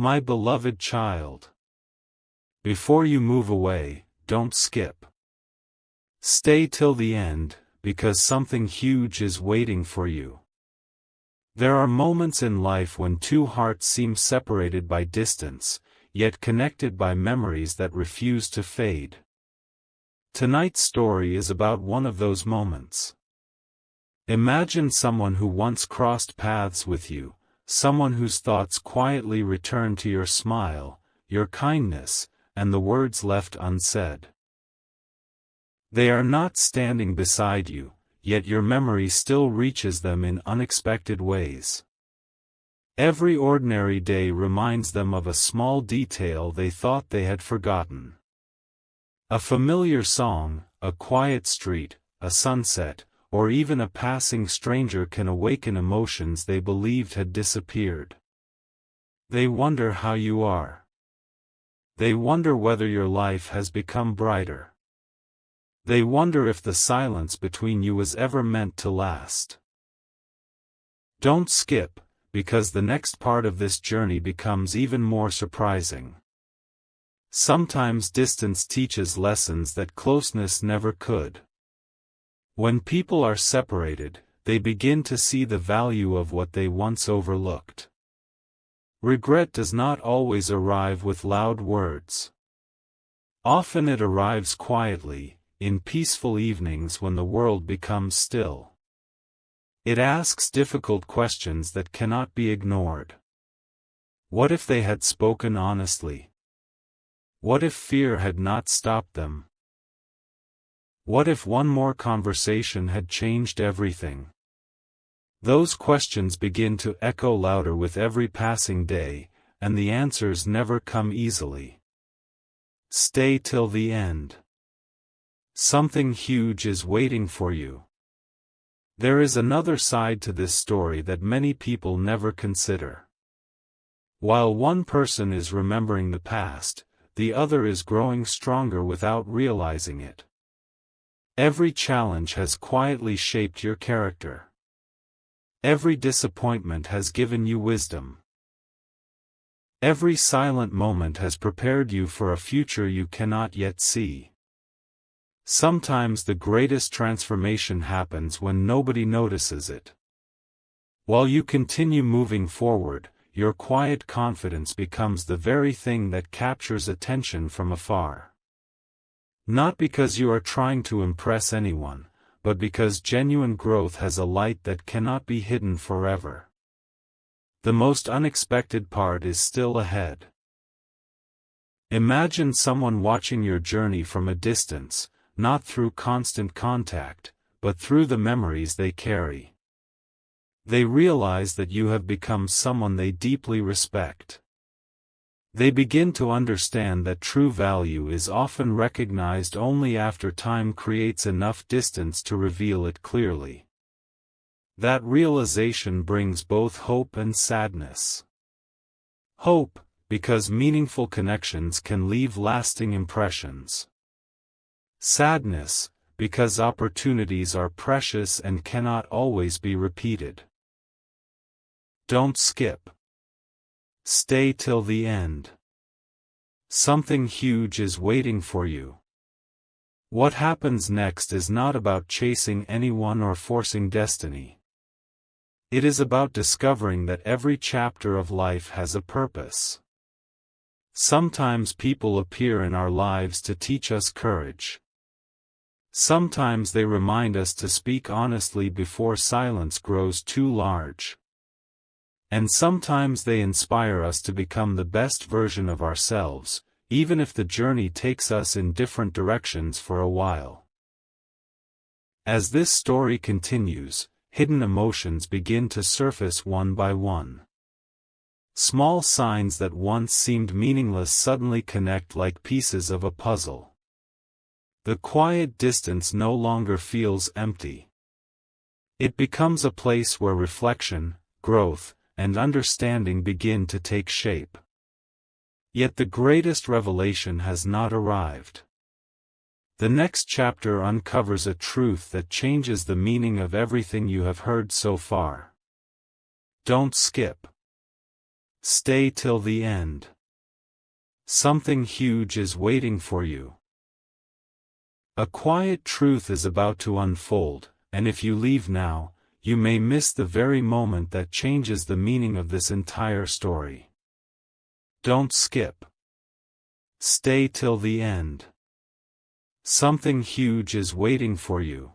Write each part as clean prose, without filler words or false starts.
My beloved child. Before you move away, don't skip. Stay till the end, because something huge is waiting for you. There are moments in life when two hearts seem separated by distance, yet connected by memories that refuse to fade. Tonight's story is about one of those moments. Imagine someone who once crossed paths with you, someone whose thoughts quietly return to your smile, your kindness, and the words left unsaid. They are not standing beside you, yet your memory still reaches them in unexpected ways. Every ordinary day reminds them of a small detail they thought they had forgotten. A familiar song, a quiet street, a sunset, or even a passing stranger can awaken emotions they believed had disappeared. They wonder how you are. They wonder whether your life has become brighter. They wonder if the silence between you was ever meant to last. Don't skip, because the next part of this journey becomes even more surprising. Sometimes distance teaches lessons that closeness never could. When people are separated, they begin to see the value of what they once overlooked. Regret does not always arrive with loud words. Often it arrives quietly, in peaceful evenings when the world becomes still. It asks difficult questions that cannot be ignored. What if they had spoken honestly? What if fear had not stopped them? What if one more conversation had changed everything? Those questions begin to echo louder with every passing day, and the answers never come easily. Stay till the end. Something huge is waiting for you. There is another side to this story that many people never consider. While one person is remembering the past, the other is growing stronger without realizing it. Every challenge has quietly shaped your character. Every disappointment has given you wisdom. Every silent moment has prepared you for a future you cannot yet see. Sometimes the greatest transformation happens when nobody notices it. While you continue moving forward, your quiet confidence becomes the very thing that captures attention from afar. Not because you are trying to impress anyone, but because genuine growth has a light that cannot be hidden forever. The most unexpected part is still ahead. Imagine someone watching your journey from a distance, not through constant contact, but through the memories they carry. They realize that you have become someone they deeply respect. They begin to understand that true value is often recognized only after time creates enough distance to reveal it clearly. That realization brings both hope and sadness. Hope, because meaningful connections can leave lasting impressions. Sadness, because opportunities are precious and cannot always be repeated. Don't skip. Stay till the end. Something huge is waiting for you. What happens next is not about chasing anyone or forcing destiny. It is about discovering that every chapter of life has a purpose. Sometimes people appear in our lives to teach us courage. Sometimes they remind us to speak honestly before silence grows too large. And sometimes they inspire us to become the best version of ourselves, even if the journey takes us in different directions for a while. As this story continues, hidden emotions begin to surface one by one. Small signs that once seemed meaningless suddenly connect like pieces of a puzzle. The quiet distance no longer feels empty. It becomes a place where reflection, growth, and understanding begin to take shape. Yet the greatest revelation has not arrived. The next chapter uncovers a truth that changes the meaning of everything you have heard so far. Don't skip. Stay till the end. Something huge is waiting for you. A quiet truth is about to unfold, and if you leave now, you may miss the very moment that changes the meaning of this entire story. Don't skip. Stay till the end. Something huge is waiting for you.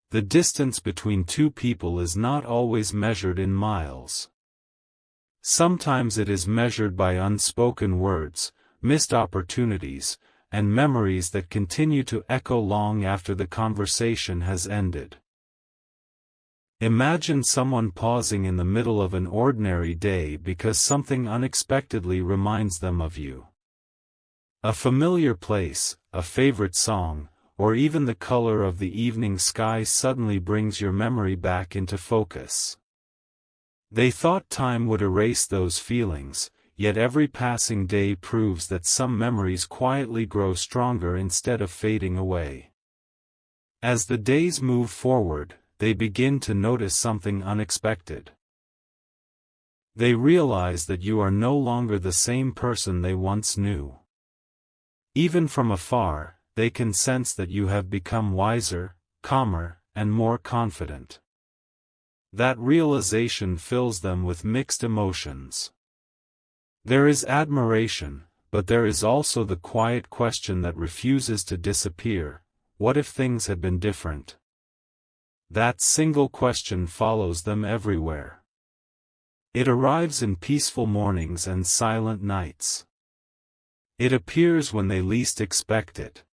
The distance between two people is not always measured in miles. Sometimes it is measured by unspoken words, missed opportunities, and memories that continue to echo long after the conversation has ended. Imagine someone pausing in the middle of an ordinary day because something unexpectedly reminds them of you. A familiar place, a favorite song, or even the color of the evening sky suddenly brings your memory back into focus. They thought time would erase those feelings, yet every passing day proves that some memories quietly grow stronger instead of fading away. As the days move forward, they begin to notice something unexpected. They realize that you are no longer the same person they once knew. Even from afar, they can sense that you have become wiser, calmer, and more confident. That realization fills them with mixed emotions. There is admiration, but there is also the quiet question that refuses to disappear: what if things had been different? That single question follows them everywhere. It arrives in peaceful mornings and silent nights. It appears when they least expect it.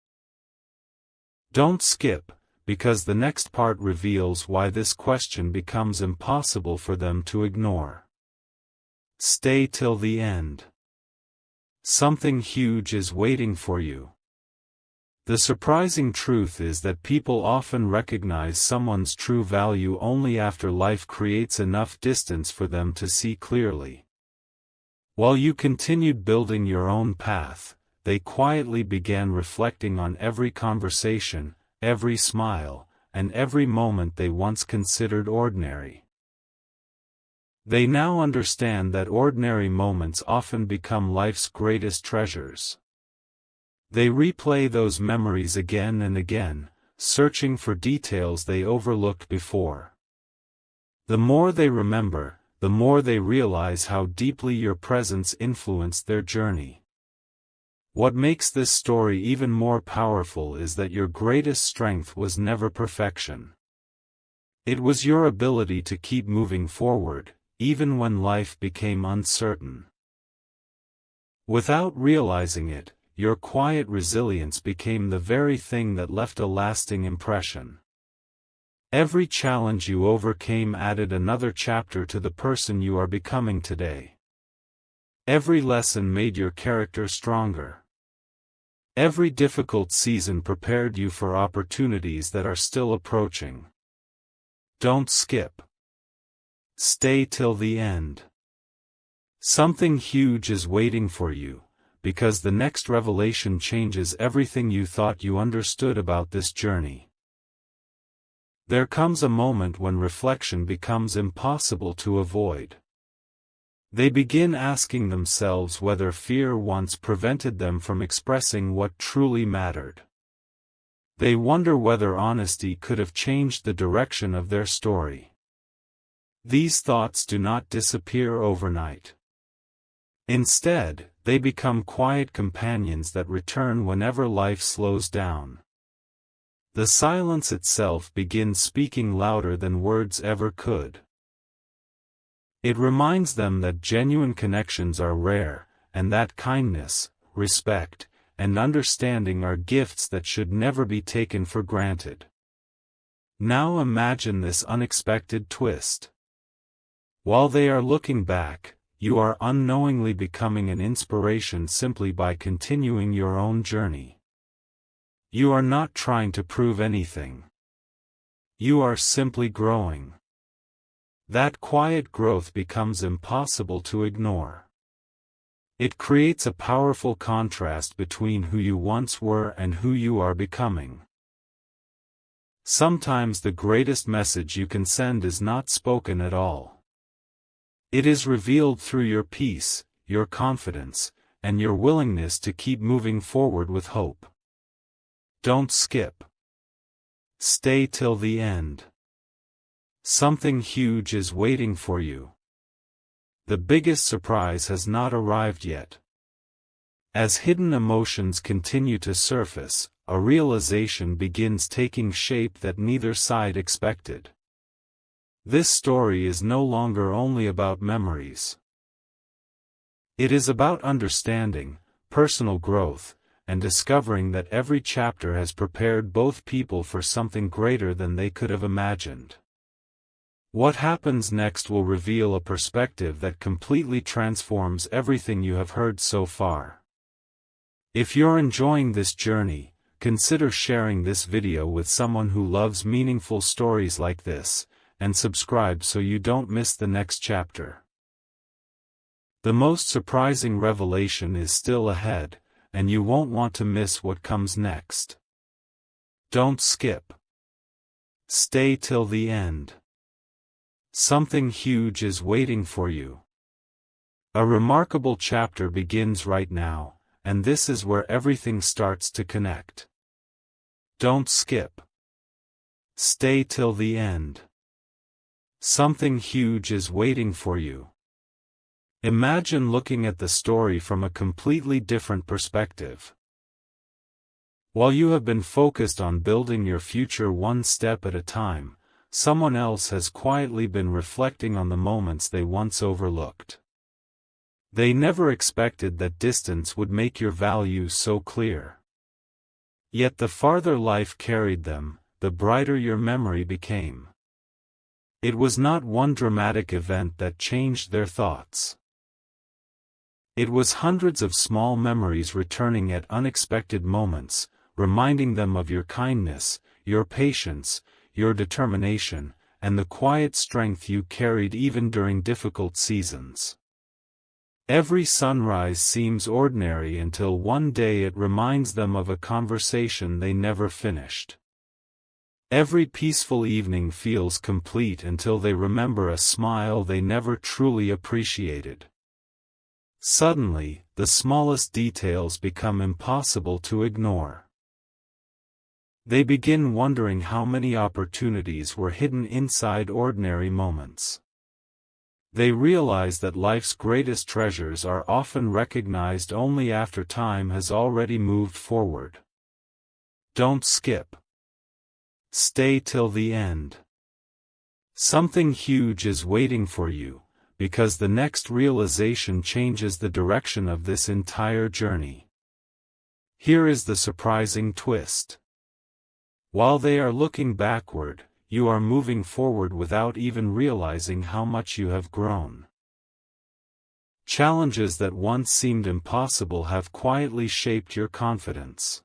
Don't skip, because the next part reveals why this question becomes impossible for them to ignore. Stay till the end. Something huge is waiting for you. The surprising truth is that people often recognize someone's true value only after life creates enough distance for them to see clearly. While you continued building your own path, they quietly began reflecting on every conversation, every smile, and every moment they once considered ordinary. They now understand that ordinary moments often become life's greatest treasures. They replay those memories again and again, searching for details they overlooked before. The more they remember, the more they realize how deeply your presence influenced their journey. What makes this story even more powerful is that your greatest strength was never perfection. It was your ability to keep moving forward, even when life became uncertain. Without realizing it, your quiet resilience became the very thing that left a lasting impression. Every challenge you overcame added another chapter to the person you are becoming today. Every lesson made your character stronger. Every difficult season prepared you for opportunities that are still approaching. Don't skip. Stay till the end. Something huge is waiting for you, because the next revelation changes everything you thought you understood about this journey. There comes a moment when reflection becomes impossible to avoid. They begin asking themselves whether fear once prevented them from expressing what truly mattered. They wonder whether honesty could have changed the direction of their story. These thoughts do not disappear overnight. Instead, they become quiet companions that return whenever life slows down. The silence itself begins speaking louder than words ever could. It reminds them that genuine connections are rare, and that kindness, respect, and understanding are gifts that should never be taken for granted. Now imagine this unexpected twist. While they are looking back, you are unknowingly becoming an inspiration simply by continuing your own journey. You are not trying to prove anything. You are simply growing. That quiet growth becomes impossible to ignore. It creates a powerful contrast between who you once were and who you are becoming. Sometimes the greatest message you can send is not spoken at all. It is revealed through your peace, your confidence, and your willingness to keep moving forward with hope. Don't skip. Stay till the end. Something huge is waiting for you. The biggest surprise has not arrived yet. As hidden emotions continue to surface, a realization begins taking shape that neither side expected. This story is no longer only about memories. It is about understanding, personal growth, and discovering that every chapter has prepared both people for something greater than they could have imagined. What happens next will reveal a perspective that completely transforms everything you have heard so far. If you're enjoying this journey, consider sharing this video with someone who loves meaningful stories like this, and subscribe so you don't miss the next chapter. The most surprising revelation is still ahead, and you won't want to miss what comes next. Don't skip. Stay till the end. Something huge is waiting for you. A remarkable chapter begins right now, and this is where everything starts to connect. Don't skip. Stay till the end. Something huge is waiting for you. Imagine looking at the story from a completely different perspective. While you have been focused on building your future one step at a time, someone else has quietly been reflecting on the moments they once overlooked. They never expected that distance would make your values so clear. Yet the farther life carried them, the brighter your memory became. It was not one dramatic event that changed their thoughts. It was hundreds of small memories returning at unexpected moments, reminding them of your kindness, your patience, your determination, and the quiet strength you carried even during difficult seasons. Every sunrise seems ordinary until one day it reminds them of a conversation they never finished. Every peaceful evening feels complete until they remember a smile they never truly appreciated. Suddenly, the smallest details become impossible to ignore. They begin wondering how many opportunities were hidden inside ordinary moments. They realize that life's greatest treasures are often recognized only after time has already moved forward. Don't skip. Stay till the end. Something huge is waiting for you, because the next realization changes the direction of this entire journey. Here is the surprising twist. While they are looking backward, you are moving forward without even realizing how much you have grown. Challenges that once seemed impossible have quietly shaped your confidence.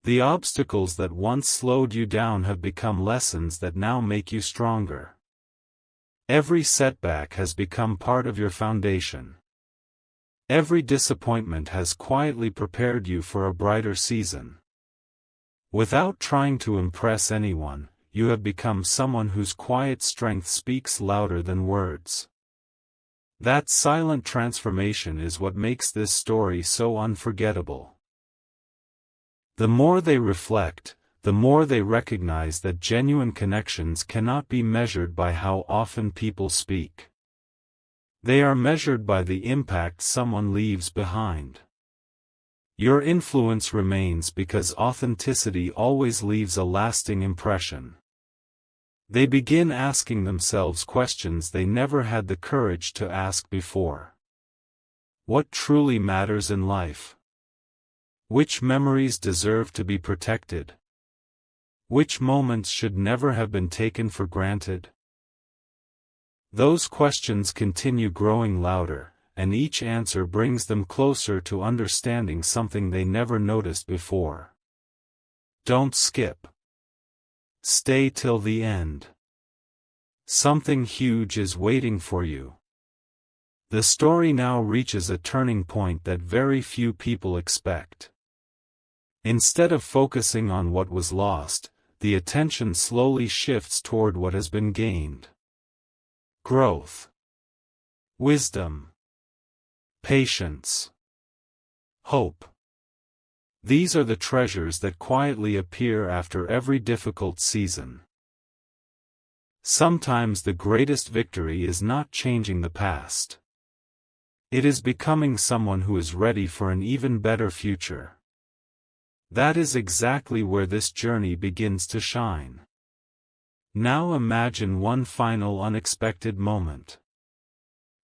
The obstacles that once slowed you down have become lessons that now make you stronger. Every setback has become part of your foundation. Every disappointment has quietly prepared you for a brighter season. Without trying to impress anyone, you have become someone whose quiet strength speaks louder than words. That silent transformation is what makes this story so unforgettable. The more they reflect, the more they recognize that genuine connections cannot be measured by how often people speak. They are measured by the impact someone leaves behind. Your influence remains because authenticity always leaves a lasting impression. They begin asking themselves questions they never had the courage to ask before. What truly matters in life? Which memories deserve to be protected? Which moments should never have been taken for granted? Those questions continue growing louder, and each answer brings them closer to understanding something they never noticed before. Don't skip. Stay till the end. Something huge is waiting for you. The story now reaches a turning point that very few people expect. Instead of focusing on what was lost, the attention slowly shifts toward what has been gained. Growth. wisdom, patience, hope. These are the treasures that quietly appear after every difficult season. Sometimes the greatest victory is not changing the past. It is becoming someone who is ready for an even better future. That is exactly where this journey begins to shine. Now imagine one final unexpected moment.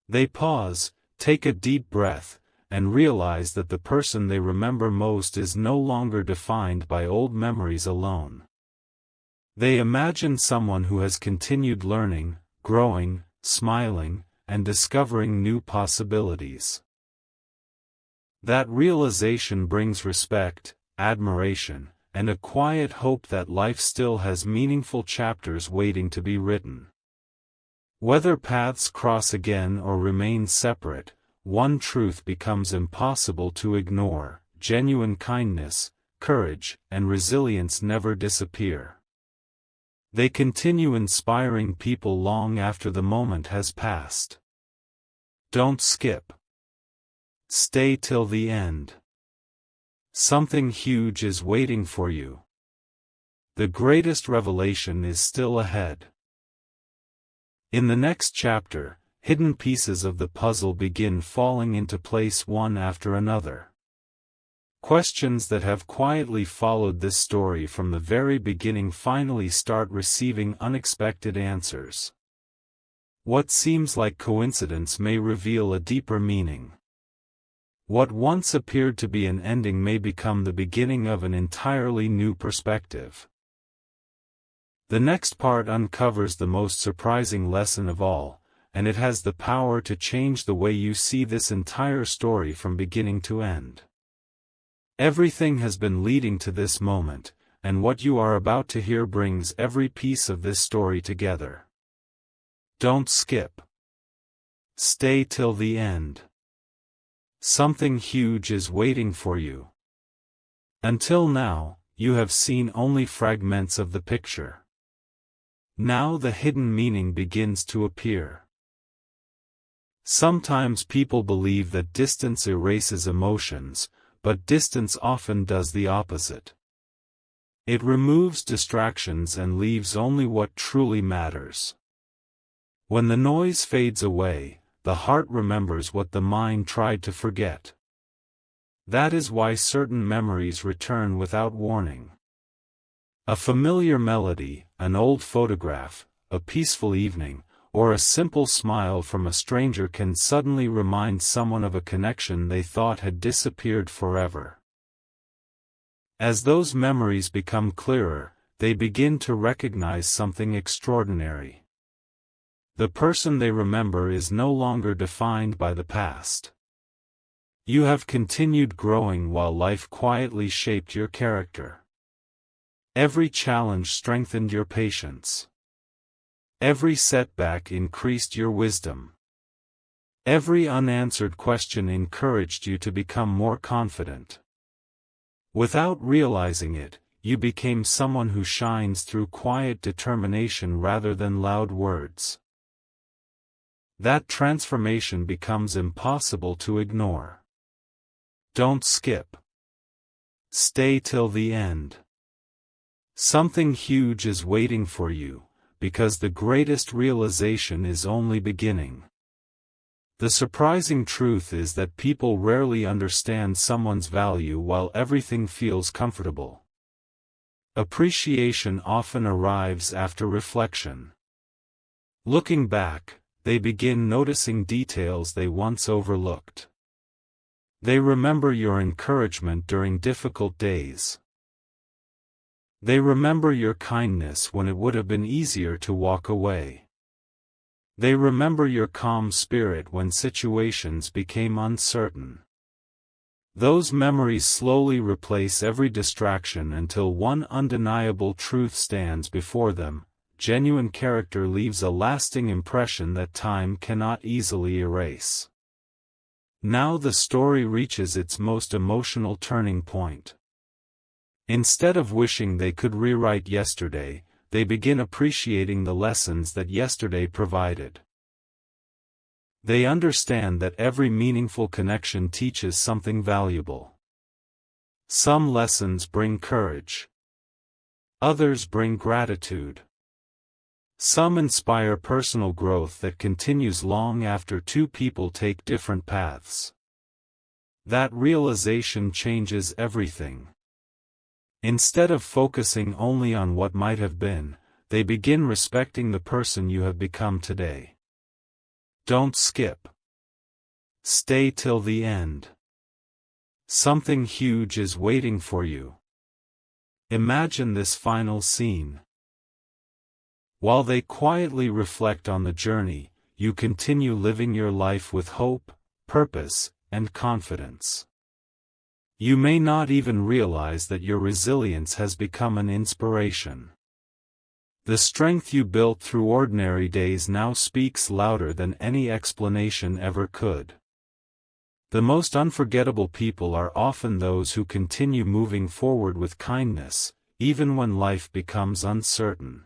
They pause, take a deep breath, and realize that the person they remember most is no longer defined by old memories alone. They imagine someone who has continued learning, growing, smiling, and discovering new possibilities. That realization brings respect, admiration, and a quiet hope that life still has meaningful chapters waiting to be written. Whether paths cross again or remain separate, one truth becomes impossible to ignore: genuine kindness, courage, and resilience never disappear. They continue inspiring people long after the moment has passed. Don't skip. Stay till the end. Something huge is waiting for you. The greatest revelation is still ahead. In the next chapter, hidden pieces of the puzzle begin falling into place one after another. Questions that have quietly followed this story from the very beginning finally start receiving unexpected answers. What seems like coincidence may reveal a deeper meaning. What once appeared to be an ending may become the beginning of an entirely new perspective. The next part uncovers the most surprising lesson of all, and it has the power to change the way you see this entire story from beginning to end. Everything has been leading to this moment, and what you are about to hear brings every piece of this story together. Don't skip. Stay till the end. Something huge is waiting for you. Until now, you have seen only fragments of the picture. Now the hidden meaning begins to appear. Sometimes people believe that distance erases emotions, but distance often does the opposite. It removes distractions and leaves only what truly matters. When the noise fades away, the heart remembers what the mind tried to forget. That is why certain memories return without warning. A familiar melody, an old photograph, a peaceful evening, or a simple smile from a stranger can suddenly remind someone of a connection they thought had disappeared forever. As those memories become clearer, they begin to recognize something extraordinary. The person they remember is no longer defined by the past. You have continued growing while life quietly shaped your character. Every challenge strengthened your patience. Every setback increased your wisdom. Every unanswered question encouraged you to become more confident. Without realizing it, you became someone who shines through quiet determination rather than loud words. That transformation becomes impossible to ignore. Don't skip. Stay till the end. Something huge is waiting for you, because the greatest realization is only beginning. The surprising truth is that people rarely understand someone's value while everything feels comfortable. Appreciation often arrives after reflection. Looking back, they begin noticing details they once overlooked. They remember your encouragement during difficult days. They remember your kindness when it would have been easier to walk away. They remember your calm spirit when situations became uncertain. Those memories slowly replace every distraction until one undeniable truth stands before them: genuine character leaves a lasting impression that time cannot easily erase. Now the story reaches its most emotional turning point. Instead of wishing they could rewrite yesterday, they begin appreciating the lessons that yesterday provided. They understand that every meaningful connection teaches something valuable. Some lessons bring courage. Others bring gratitude. Some inspire personal growth that continues long after two people take different paths. That realization changes everything. Instead of focusing only on what might have been, they begin respecting the person you have become today. Don't skip. Stay till the end. Something huge is waiting for you. Imagine this final scene. While they quietly reflect on the journey, you continue living your life with hope, purpose, and confidence. You may not even realize that your resilience has become an inspiration. The strength you built through ordinary days now speaks louder than any explanation ever could. The most unforgettable people are often those who continue moving forward with kindness, even when life becomes uncertain.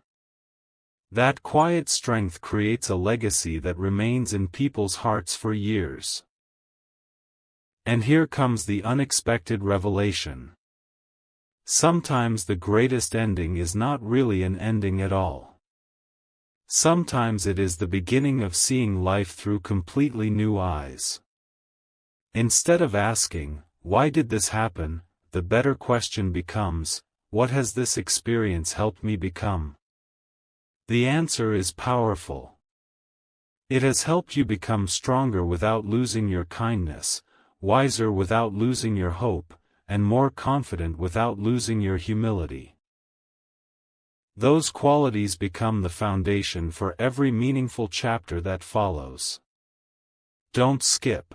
That quiet strength creates a legacy that remains in people's hearts for years. And here comes the unexpected revelation. Sometimes the greatest ending is not really an ending at all. Sometimes it is the beginning of seeing life through completely new eyes. Instead of asking, "Why did this happen?" the better question becomes, "What has this experience helped me become?" The answer is powerful. It has helped you become stronger without losing your kindness, wiser without losing your hope, and more confident without losing your humility. Those qualities become the foundation for every meaningful chapter that follows. Don't skip.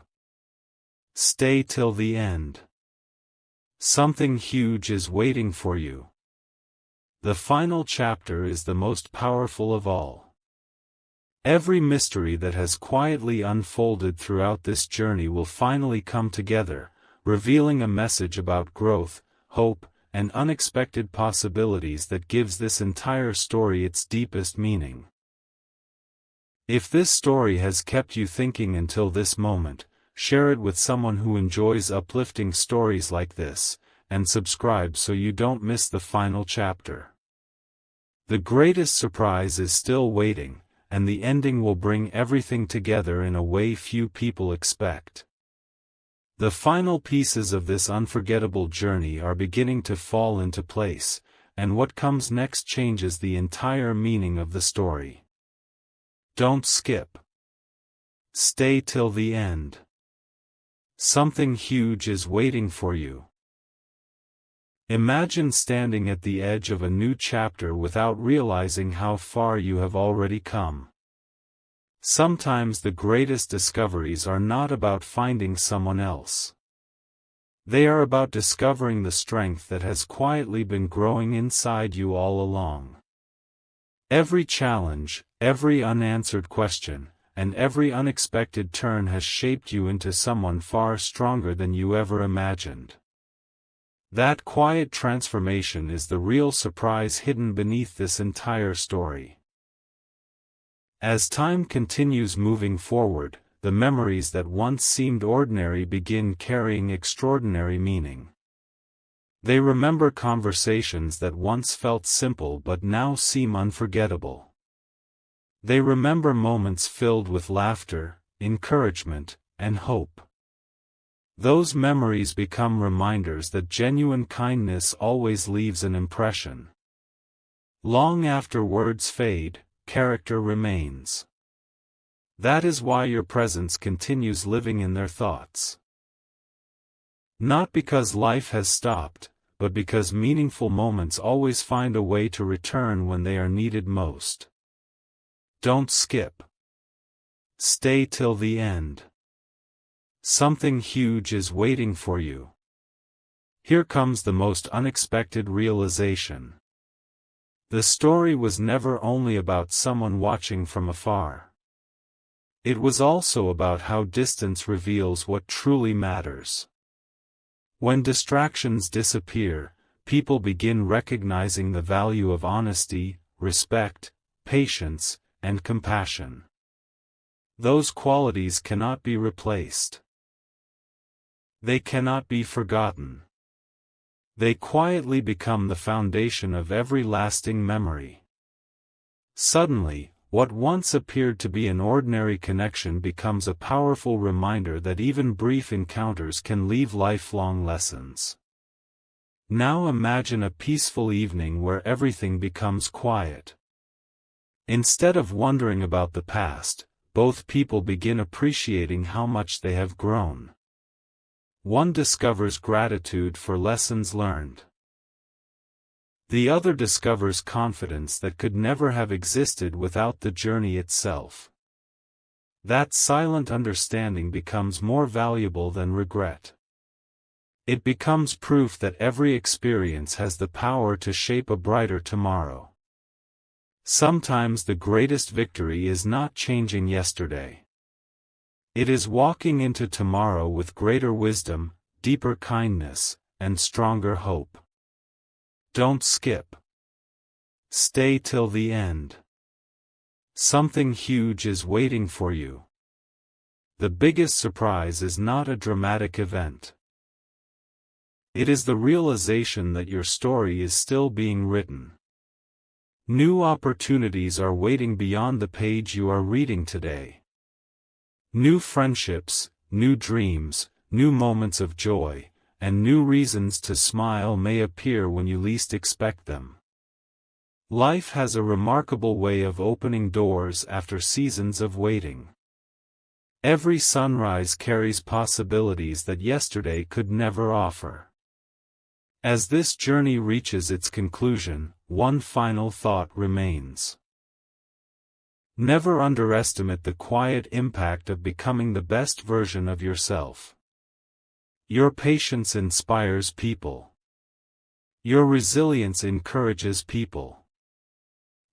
Stay till the end. Something huge is waiting for you. The final chapter is the most powerful of all. Every mystery that has quietly unfolded throughout this journey will finally come together, revealing a message about growth, hope, and unexpected possibilities that gives this entire story its deepest meaning. If this story has kept you thinking until this moment, share it with someone who enjoys uplifting stories like this, and subscribe so you don't miss the final chapter. The greatest surprise is still waiting, and the ending will bring everything together in a way few people expect. The final pieces of this unforgettable journey are beginning to fall into place, and what comes next changes the entire meaning of the story. Don't skip. Stay till the end. Something huge is waiting for you. Imagine standing at the edge of a new chapter without realizing how far you have already come. Sometimes the greatest discoveries are not about finding someone else. They are about discovering the strength that has quietly been growing inside you all along. Every challenge, every unanswered question, and every unexpected turn has shaped you into someone far stronger than you ever imagined. That quiet transformation is the real surprise hidden beneath this entire story. As time continues moving forward, the memories that once seemed ordinary begin carrying extraordinary meaning. They remember conversations that once felt simple but now seem unforgettable. They remember moments filled with laughter, encouragement, and hope. Those memories become reminders that genuine kindness always leaves an impression. Long after words fade, character remains. That is why your presence continues living in their thoughts. Not because life has stopped, but because meaningful moments always find a way to return when they are needed most. Don't skip. Stay till the end. Something huge is waiting for you. Here comes the most unexpected realization. The story was never only about someone watching from afar. It was also about how distance reveals what truly matters. When distractions disappear, people begin recognizing the value of honesty, respect, patience, and compassion. Those qualities cannot be replaced. They cannot be forgotten. They quietly become the foundation of every lasting memory. Suddenly, what once appeared to be an ordinary connection becomes a powerful reminder that even brief encounters can leave lifelong lessons. Now imagine a peaceful evening where everything becomes quiet. Instead of wondering about the past, both people begin appreciating how much they have grown. One discovers gratitude for lessons learned. The other discovers confidence that could never have existed without the journey itself. That silent understanding becomes more valuable than regret. It becomes proof that every experience has the power to shape a brighter tomorrow. Sometimes the greatest victory is not changing yesterday. It is walking into tomorrow with greater wisdom, deeper kindness, and stronger hope. Don't skip. Stay till the end. Something huge is waiting for you. The biggest surprise is not a dramatic event. It is the realization that your story is still being written. New opportunities are waiting beyond the page you are reading today. New friendships, new dreams, new moments of joy, and new reasons to smile may appear when you least expect them. Life has a remarkable way of opening doors after seasons of waiting. Every sunrise carries possibilities that yesterday could never offer. As this journey reaches its conclusion, one final thought remains. Never underestimate the quiet impact of becoming the best version of yourself. Your patience inspires people. Your resilience encourages people.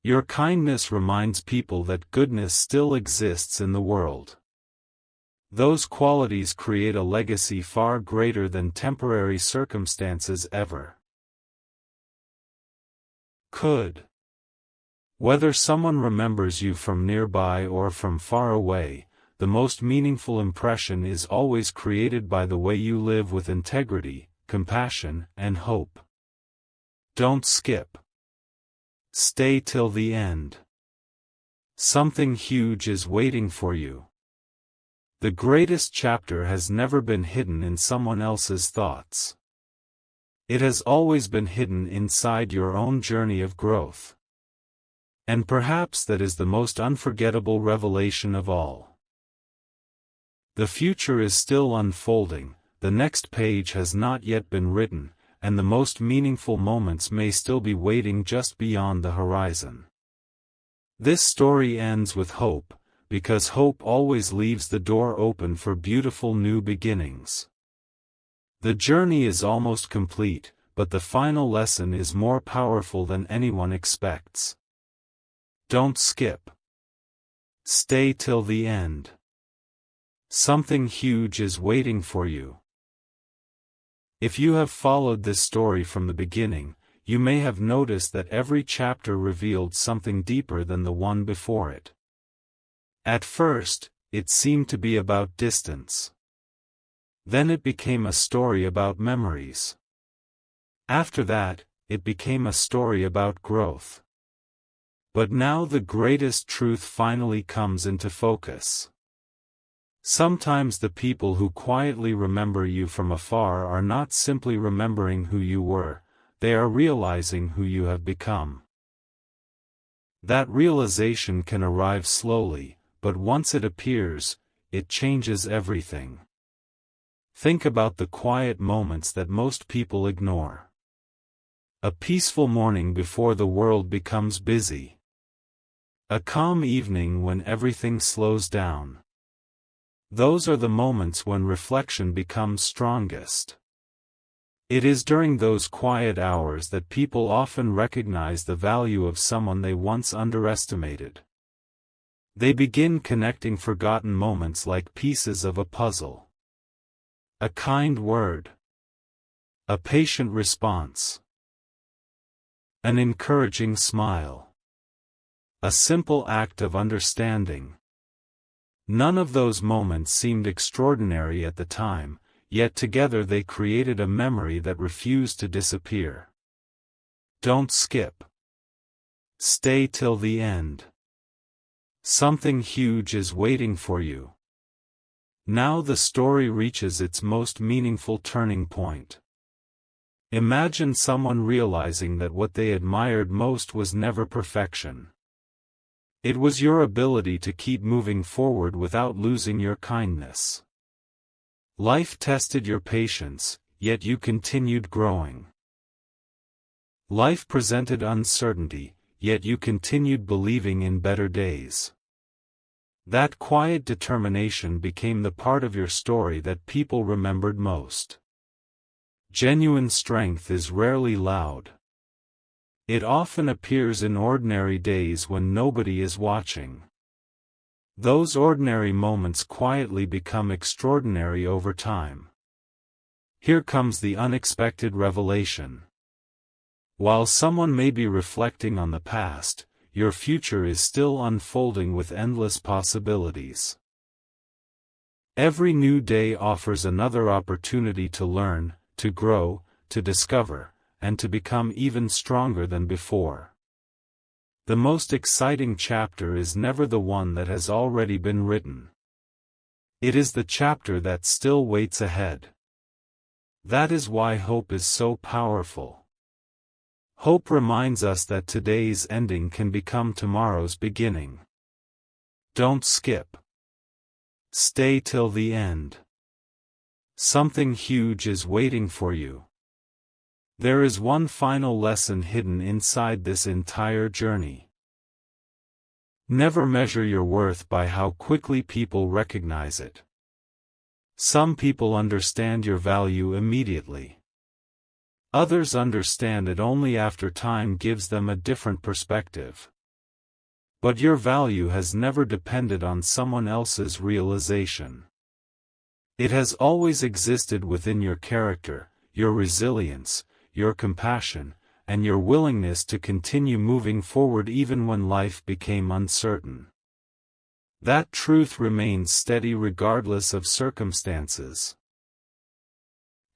Your kindness reminds people that goodness still exists in the world. Those qualities create a legacy far greater than temporary circumstances ever could. Whether someone remembers you from nearby or from far away, the most meaningful impression is always created by the way you live with integrity, compassion, and hope. Don't skip. Stay till the end. Something huge is waiting for you. The greatest chapter has never been hidden in someone else's thoughts. It has always been hidden inside your own journey of growth. And perhaps that is the most unforgettable revelation of all. The future is still unfolding, the next page has not yet been written, and the most meaningful moments may still be waiting just beyond the horizon. This story ends with hope, because hope always leaves the door open for beautiful new beginnings. The journey is almost complete, but the final lesson is more powerful than anyone expects. Don't skip. Stay till the end. Something huge is waiting for you. If you have followed this story from the beginning, you may have noticed that every chapter revealed something deeper than the one before it. At first, it seemed to be about distance. Then it became a story about memories. After that, it became a story about growth. But now the greatest truth finally comes into focus. Sometimes the people who quietly remember you from afar are not simply remembering who you were, they are realizing who you have become. That realization can arrive slowly, but once it appears, it changes everything. Think about the quiet moments that most people ignore. A peaceful morning before the world becomes busy. A calm evening when everything slows down. Those are the moments when reflection becomes strongest. It is during those quiet hours that people often recognize the value of someone they once underestimated. They begin connecting forgotten moments like pieces of a puzzle. A kind word. A patient response. An encouraging smile. A simple act of understanding. None of those moments seemed extraordinary at the time, yet together they created a memory that refused to disappear. Don't skip. Stay till the end. Something huge is waiting for you. Now the story reaches its most meaningful turning point. Imagine someone realizing that what they admired most was never perfection. It was your ability to keep moving forward without losing your kindness. Life tested your patience, yet you continued growing. Life presented uncertainty, yet you continued believing in better days. That quiet determination became the part of your story that people remembered most. Genuine strength is rarely loud. It often appears in ordinary days when nobody is watching. Those ordinary moments quietly become extraordinary over time. Here comes the unexpected revelation. While someone may be reflecting on the past, your future is still unfolding with endless possibilities. Every new day offers another opportunity to learn, to grow, to discover, and to become even stronger than before. The most exciting chapter is never the one that has already been written. It is the chapter that still waits ahead. That is why hope is so powerful. Hope reminds us that today's ending can become tomorrow's beginning. Don't skip. Stay till the end. Something huge is waiting for you. There is one final lesson hidden inside this entire journey. Never measure your worth by how quickly people recognize it. Some people understand your value immediately. Others understand it only after time gives them a different perspective. But your value has never depended on someone else's realization. It has always existed within your character, your resilience, your compassion, and your willingness to continue moving forward even when life became uncertain. That truth remains steady regardless of circumstances.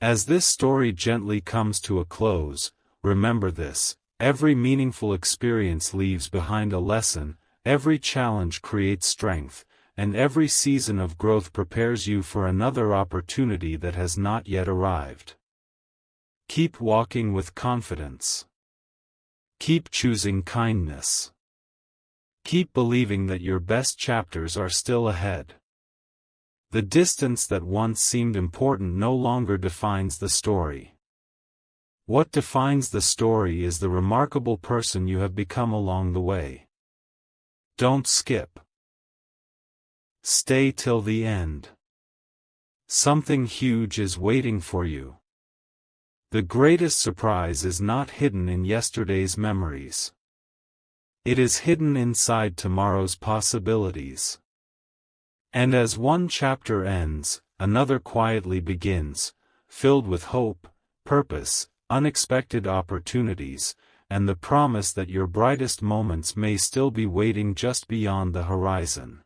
As this story gently comes to a close, remember this: every meaningful experience leaves behind a lesson, every challenge creates strength, and every season of growth prepares you for another opportunity that has not yet arrived. Keep walking with confidence. Keep choosing kindness. Keep believing that your best chapters are still ahead. The distance that once seemed important no longer defines the story. What defines the story is the remarkable person you have become along the way. Don't skip. Stay till the end. Something huge is waiting for you. The greatest surprise is not hidden in yesterday's memories. It is hidden inside tomorrow's possibilities. And as one chapter ends, another quietly begins, filled with hope, purpose, unexpected opportunities, and the promise that your brightest moments may still be waiting just beyond the horizon.